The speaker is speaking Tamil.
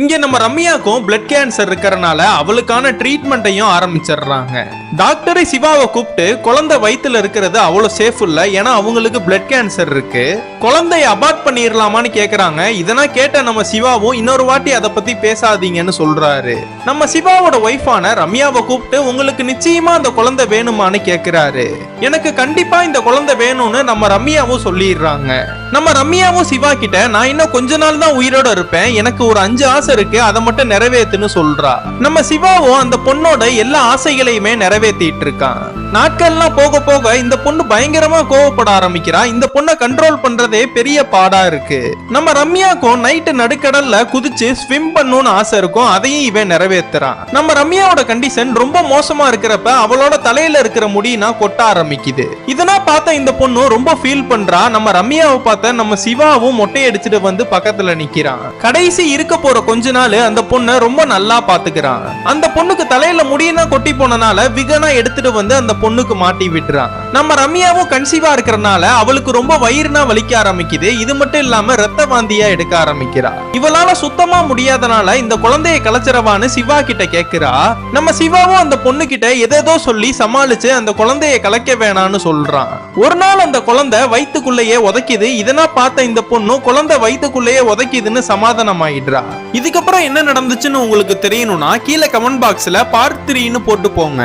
இங்க நம்ம ரம்யாக்கும் பிளட் கேன்சர் இருக்கறனால அவளுக்கான ட்ரீட்மெண்ட்டையும் ஆரம்பிச்சிடுறாங்க. டாக்டரை சிவாவை கூப்பிட்டு குழந்தை வயித்துல இருக்கிறது அவ்வளவு சேஃப் இல்ல, ஏன்னா அவங்களுக்கு பிளட் கேன்சர் இருக்கு, குழந்தைய அபார்ட் பண்ணிடலாமான்னு கேக்குறாங்க. இதெல்லாம் கேட்ட நம்ம சிவாவும் இன்னொரு வாட்டி அதை பத்தி பேசாதீங்கன்னு சொல்றாரு. நம்ம சிவாவோட ஒய்ஃபான ரம்யாவை கூப்பிட்டு உங்களுக்கு நிச்சயமா அந்த குழந்தை வேணுமான்னு கேக்குறாரு. எனக்கு கண்டிப்பா இந்த குழந்தை வேணும்னு நம்ம ரம்யாவும் சொல்லிடுறாங்க. நம்ம ரம்யாவும் சிவா கிட்ட நான் இன்னும் கொஞ்ச நாள் தான் உயிரோட இருப்பேன், எனக்கு ஒரு 5 ஆசை இருக்கு, அதை மட்டும் நிறைவேத்துன்னு சொல்றா. நம்ம சிவாவும் அந்த பொண்ணோட எல்லா ஆசைகளையுமே நிறைவேற்றிட்டு இருக்கான். நாட்கள்லாம் போக போக இந்த பொண்ணு பயங்கரமா கோவப்பட ஆரம்பிக்கிறா. இந்த பொண்ணை கண்ட்ரோல் பண்றதே பெரிய பாடா இருக்கு. நம்ம ரம்யாக்கும் நைட்டு நடுக்கடல்ல குதிச்சு ஸ்விம் பண்ணணும்னு ஆசை இருக்கும், அதையும் இவன் நிறைவேற்றுறான். நம்ம ரம்யாவோட கண்டிஷன் ரொம்ப மோசமா இருக்கிறப்ப அவளோட தலையில இருக்கிற முடினா கொட்ட ஆரம்பிக்குது. இதெல்லாம் பார்த்த இந்த பொண்ணு ரொம்ப ஃபீல் பண்றா. நம்ம ரம்யாவை பார்த்த நம்ம சிவாவும் மொட்டை அடிச்சுட்டு வந்து பக்கத்துல நிக்கிறான். கடைசி இருக்க போற கொஞ்ச நாள் அந்த பொண்ணை ரொம்ப நல்லா பாத்துக்கிறான். அந்த பொண்ணுக்கு தலையில முடியினா கொட்டி போனனால விகனா எடுத்துட்டு வந்து அந்த பொண்ணுக்கு மாட்டி விட்டுறான். நம்ம ரம்யாவும் கன்சீவா இருக்கிறனால அவளுக்கு ரொம்ப வயிறுனா வலிக்க ஆரம்பிக்குது. இது மட்டும் இல்லாம ரத்த வாந்தியா எடுக்க ஆரம்பிக்கிறா. இவளால சுத்தமா முடியாதனால இந்த குழந்தைய கலைச்சிரவான்னு சிவா கிட்ட கேக்குறா. நம்ம சிவாவும் அந்த பொண்ணு கிட்ட எதேதோ சொல்லி சமாளிச்சு அந்த குழந்தைய கலைக்க வேணான்னு சொல்றான். ஒரு நாள் அந்த குழந்தை வயிற்றுக்குள்ளேயே உதைக்குது. இதனா பார்த்த இந்த பொண்ணு குழந்தை வயிற்றுக்குள்ளேயே உதைக்குதுன்னு சமாதானம் ஆயிடுறா. இதுக்கப்புறம் என்ன நடந்துச்சுன்னு உங்களுக்கு தெரியணும்னா கீழே கமெண்ட் பாக்ஸ்ல பார்ட் 3ன்னு போட்டு போங்க.